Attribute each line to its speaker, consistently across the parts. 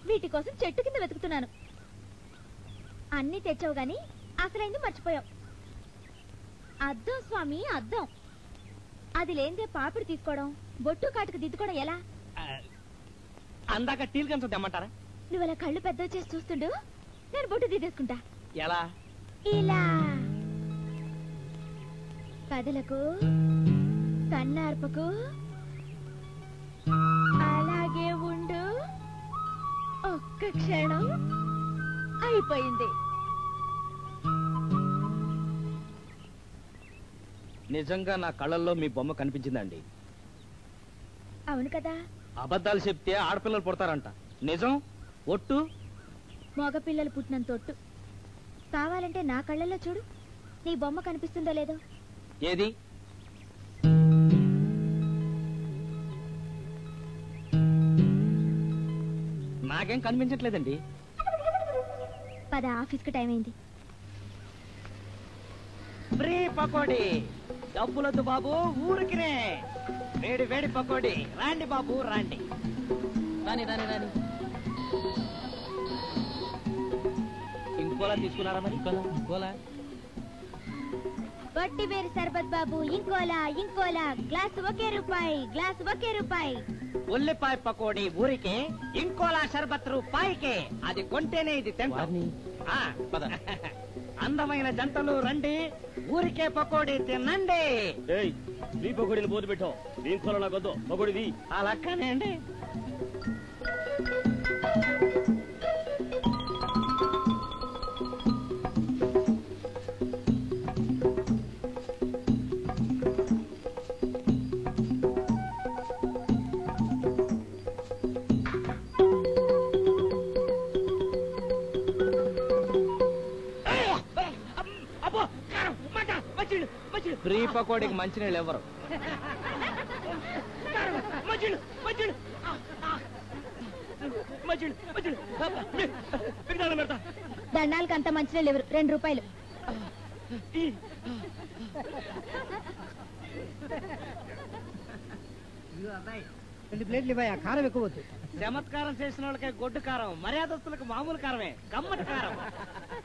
Speaker 1: వీటి కోసం చెట్టు కింద వెతుకుతున్నాను. అన్ని తెచ్చావు గాని అసలైంది మర్చిపోయావు. అద్దం స్వామి, అద్దం. అది లేనిదే పాపిడి తీసుకోవడం, బొట్టు కాటుకు దిద్దుకోవడం ఎలా?
Speaker 2: అందాక టీల్ కన్స తెమ్మంటారా?
Speaker 1: నువ్వు అలా కళ్ళు పెద్ద చేసి చూస్తుండు, నేను బొట్టు దిద్దేసుకుంటా.
Speaker 2: ఎలా?
Speaker 1: ఇలా కదలకు, కన్నార్పకు, అలాగే ఉండు. ఒక్క క్షణం అయిపోయింది.
Speaker 2: నిజంగా నా కళ్ళల్లో మీ బొమ్మ కనిపించిందండి.
Speaker 1: అవును కదా.
Speaker 2: అబద్ధాలు చెప్తే ఆడపిల్లలు పుడతారంట. నిజం ఒట్టు.
Speaker 1: మగపిల్లలు పుట్టినంత ఒట్టు. కావాలంటే నా కళ్ళల్లో చూడు, నీ బొమ్మ కనిపిస్తుందో లేదో.
Speaker 2: ఏది? నాకేం కనిపించట్లేదండి.
Speaker 1: పద, ఆఫీస్కి టైం అయింది.
Speaker 2: ఫ్రీ పకోడీ. డబ్బులొద్దు బాబు, ఊరికినే వేడి వేడి పకోడీ. రాండి బాబు రాండి. రాని రాని రాని. ఇంకోలా తీసుకున్నారా మరి? ఇంకోలా.
Speaker 1: వట్టి వేరు సర్బత్ బాబు, ఇంకోలా ఇంకోలా. గ్లాస్ ఒకే రూపాయి, గ్లాస్ ఒకే రూపాయి.
Speaker 2: ఉల్లిపాయ పకోడీ ఊరికే, ఇంకోలా షర్బత్ రూపాయికే. అది కొంటేనే ఇది తింటాం. అందమైన జంటలు రండి, ఊరికే పకోడీ తినండి.
Speaker 3: ఫ్రీ పకోడీని పోతు పెట్టావు. ఇంకోలా నాకొద్దు, పకోడీది.
Speaker 2: అలాక్కనే అండి. ఫ్రీ పకోడీకి మంచినీళ్ళు ఎవరు?
Speaker 1: దండాలకు అంత మంచినీళ్ళు ఎవరు? 2 రూపాయలు.
Speaker 4: కారం ఎక్కువ వద్దు.
Speaker 2: చమత్కారం చేసిన వాళ్ళకే గొడ్డు కారం, మర్యాదస్తులకు మామూలు కారమే, గమ్మటి కారం.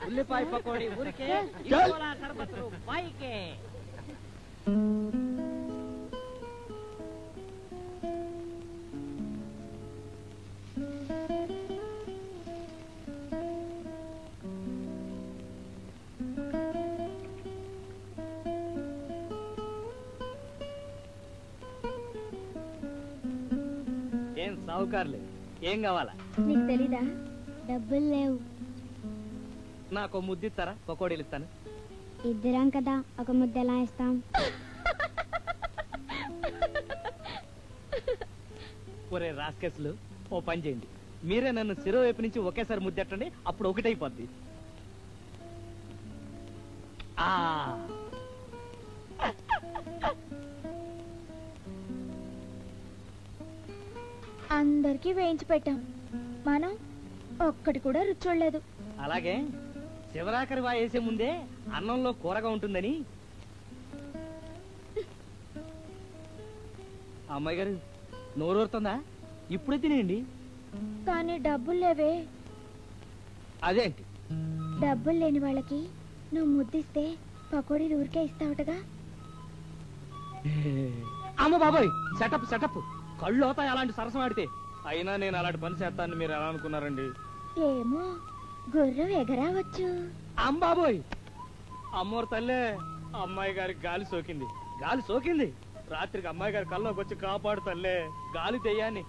Speaker 2: ఉల్లిపాయ పకోడీ ఊరికే, ఇంకోలా షర్బత్ రూపాయికే. ఏం సావుకారులే, ఏం కావాలా?
Speaker 1: నీకు తెలీదా? డబ్బులు లేవు.
Speaker 2: నాకు ముద్దిస్తారా? పకోడీలు ఇస్తాను.
Speaker 1: ఇద్దరం కదా, ఒక ముద్ద ఎలా ఇస్తాం?
Speaker 2: ఒరే రాస్కెస్లు, ఓ పని చేయండి, మీరే నన్ను శిరో వైపు నుంచి ఒకేసారి ముద్దెట్టండి, అప్పుడు ఒకటైపోద్ది.
Speaker 1: అందరికి వేయించి పెట్టాం, మనం ఒక్కటి కూడా రుచి చూడలేదు.
Speaker 2: అలాగే శివరాకరి వేసే ముందే అన్నంలో కూరగా ఉంటుందని. అమ్మాయి గారు నోరూరుతుందా? ఇప్పుడే తినేయండి.
Speaker 1: కానీ డబ్బులు లేవే.
Speaker 2: అదేంటి?
Speaker 1: డబ్బులు లేని వాళ్ళకి నువ్వు ముద్దిస్తే పకోడీలు ఊరికే ఇస్తావుటగా.
Speaker 2: అమ్మ బాబాయ్, సెటప్ సెటప్. కళ్ళు అవుతాయి అలాంటి సరసం ఆడితే. అయినా నేను అలాంటి పని చేస్తానని మీరు ఎలా అనుకున్నారండి?
Speaker 1: ఏమో, గుర్రం ఎగరావచ్చు.
Speaker 2: అమ్మాబోయ్, అమ్మోరు తల్లే, అమ్మాయి గారికి గాలి సోకింది, గాలి సోకింది. రాత్రికి అమ్మాయి గారి కల్లోకి వచ్చి కాపాడు తల్లే, గాలి దెయ్యాన్ని.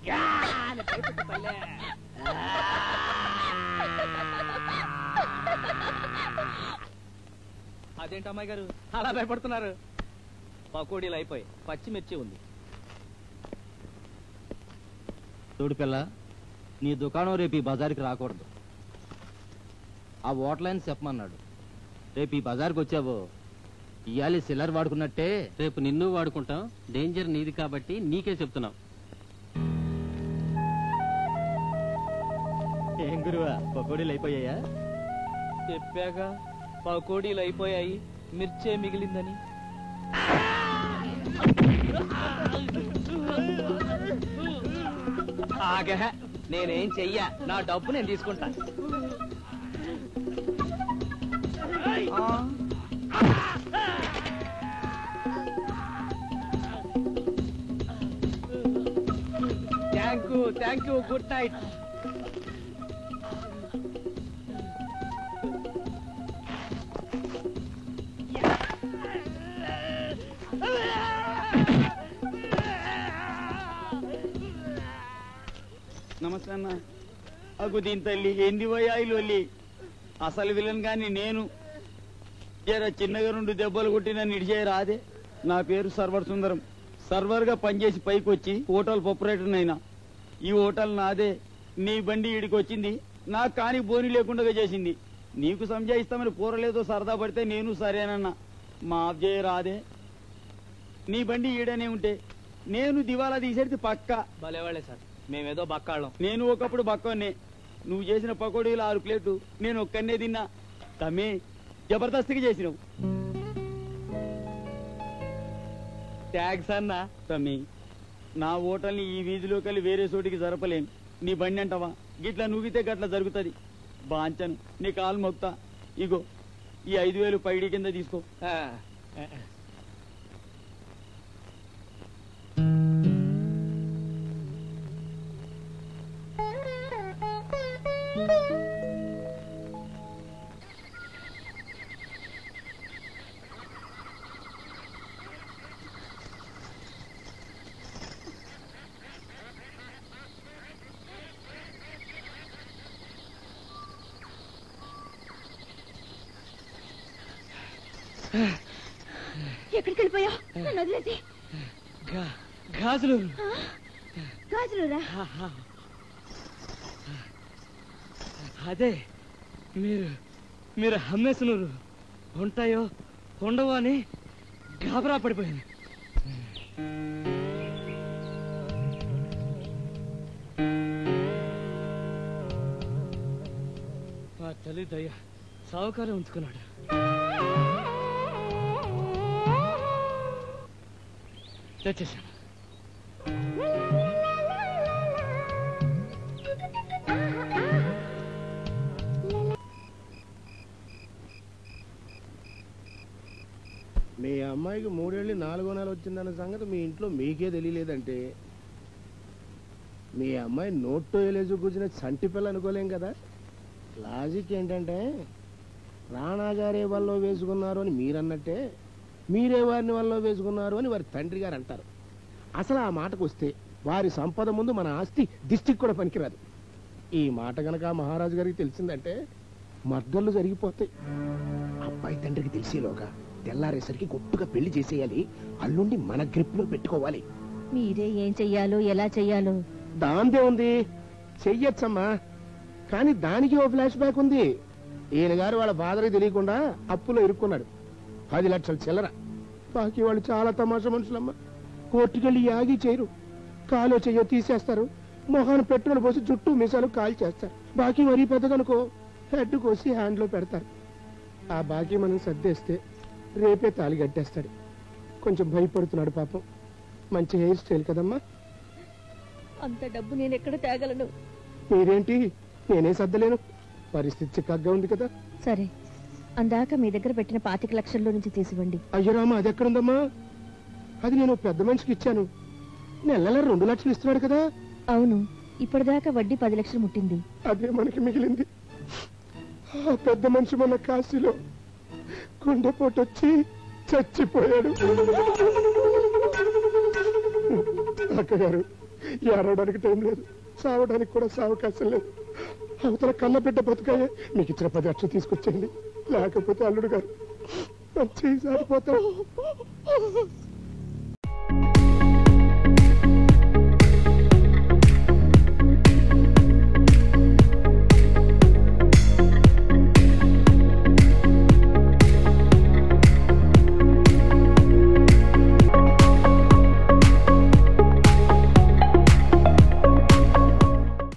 Speaker 2: అదేంటి అమ్మాయి గారు అలా భయపడుతున్నారు? పకోడీలు అయిపోయి, పచ్చిమిర్చి ఉంది.
Speaker 5: చూడు పిల్ల, నీ దుకాణం రేపు ఈ బజార్కి రాకూడదు. ఆ ఓట్లైన్ చెప్పమన్నాడు. రేపు ఈ బజార్కి వచ్చావో ఇయాలి సిల్లర్ వాడుకున్నట్టే
Speaker 6: రేపు నిన్ను వాడుకుంటాం. డేంజర్ నీది కాబట్టి నీకే చెప్తున్నాం.
Speaker 5: ఏం గురువా, పకోడీలు అయిపోయాయా?
Speaker 2: చెప్పాగా పకోడీలు అయిపోయాయి, మిర్చే మిగిలిందని. ఆగే నేనేం చెయ్యా, నా డబ్బు నేను తీసుకుంటా. Thank you, good night.
Speaker 4: నమస్తే అన్న. అగు దీని తల్లి ఏంది వయ్యాయిలు అసలు విలన్ గాని నేను జర చిన్నగా 2 దెబ్బలు కొట్టి నన్ను ఇడిచేయ రాదే. నా పేరు సర్వర్ సుందరం. సర్వర్ గా పనిచేసి పైకి వచ్చి హోటల్ ప్రొపరేటర్ అయినా. ఈ హోటల్ నాదే. నీ బండి ఈడికి వచ్చింది, నాకు కాని బోని లేకుండా చేసింది. నీకు సంజాయిస్తామని పోరలేదో సరదా పడితే నేను సరేనన్నా. మాఫ్ చేయ రాదే. నీ బండి ఈడనే ఉంటే నేను దివాలా తీసేది పక్క.
Speaker 2: భలేవాళ్లే సార్, మేమేదో బక్కాళ్ళం.
Speaker 4: నేను ఒకప్పుడు బక్కనే. నువ్వు చేసిన పకోడీలు 6 ప్లేట్లు నేను ఒక్కనే తిన్నా. తమ్మి జబర్దస్తిగా చేసినావు.
Speaker 2: థ్యాంక్స్ అన్నా.
Speaker 4: తమ్మి నా హోటల్ని ఈ వీధిలోకి వెళ్ళి వేరే చోటికి జరపలేను. నీ బండి అంటావా? గిట్లా నువ్వితే గట్లా జరుగుతుంది. బాంచను, నీ కాలు మొక్తా. ఇగో ఈ 5,000 పైడి కింద తీసుకో.
Speaker 1: ఎక్కడికి వెళ్ళిపోయావు? నన్ను వదిలేసి.
Speaker 2: గాజులు.
Speaker 1: గాజులురా?
Speaker 2: అదే మీరు అమ్మేసినారు. ఉంటాయో ఉండవో అని గాబరా పడిపోయాను. ఆ తల్లి దయ్య సావుకాలం ఉంచుకున్నాడు. తెచ్చేసాను.
Speaker 7: మీ అమ్మాయికి 3 ఏళ్ళు 4వ నెల వచ్చిందన్న సంగతి మీ ఇంట్లో మీకే తెలియలేదంటే మీ అమ్మాయి నోట్లో వేలేసి కూర్చున్న చంటి పిల్ల అనుకోలేం కదా. లాజిక్ ఏంటంటే రాణాగారే వల్ల వేసుకున్నారు అని మీరన్నట్టే మీరే వారిని వల్ల వేసుకున్నారు అని వారి తండ్రి గారు అంటారు. అసలు ఆ మాటకు వస్తే వారి సంపద ముందు మన ఆస్తి దిష్టికి కూడా పనికిరాదు. ఈ మాట గనక మహారాజు గారికి తెలిసిందంటే మర్డర్లు జరిగిపోతాయి. అబ్బాయి తండ్రికి తెలిసేలోగా తెల్లారేసరికి గొప్పగా పెళ్లి చేసేయాలి. అల్లుండి మన గ్రిప్ లో పెట్టుకోవాలి.
Speaker 1: మీరే ఏం చెయ్యాలో ఎలా చెయ్యాలో.
Speaker 7: దాందే ఉంది, చెయ్యొచ్చమ్మా. కానీ దానికి ఓ ఫ్లాష్ బ్యాక్ ఉంది. ఈయన గారు వాళ్ళ ఫాదర్కి తెలియకుండా అప్పులో ఇరుక్కున్నాడు. 10 లక్షల చిల్లర. బాకీ వాళ్ళు చాలా తమాషా మనుషులమ్మా. కోర్టుకెళ్ళి యాగి చేయరు, కాలో చెయ్యో తీసేస్తారు. మొహాన్ని పెట్రోల్ పోసి జుట్టు మీసాలు కాల్ చేస్తారు. బాకీ మరీ పెద్దదనుకో హెడ్ కోసి హ్యాండ్లో పెడతారు. ఆ బాకీ మనం సర్దేస్తే రేపే తాళి కట్టేస్తాడు. కొంచెం భయపడుతున్నాడు పాపం. మంచి హెయిర్ స్టైల్ కదమ్మా.
Speaker 1: అంత డబ్బు నేను ఎక్కడ తేగలను?
Speaker 7: మీరేంటి, నేనే సర్దలేను. పరిస్థితి చిక్కగా ఉంది కదా.
Speaker 1: సరే, అందాక మీ దగ్గర పెట్టిన 25 లక్షల్లో నుంచి తీసివ్వండి.
Speaker 7: అయ్యో రామా, అది ఎక్కడుందమ్మా? అది నేను పెద్ద మనిషికి ఇచ్చాను. నెల 2 లక్షలు ఇస్తున్నాడు కదా.
Speaker 1: అవును, ఇప్పటిదాకా వడ్డీ 10 లక్షలు ముట్టింది.
Speaker 7: అదే మనకి మిగిలింది. ఆ పెద్ద మనిషి మన కాశీలో గుండెపోటు వచ్చి చచ్చిపోయాడు. అక్కగారు, ఏడవడానికి టైం లేదు, సావడానికి కూడా సావకాశం లేదు. అవతల కన్న బిడ్డ బతుకాయే. మీకు ఇచ్చిన 10 లక్షలు తీసుకొచ్చేయండి, లేకపోతే అల్లుడు గారు మంచి సారిపోతాడు.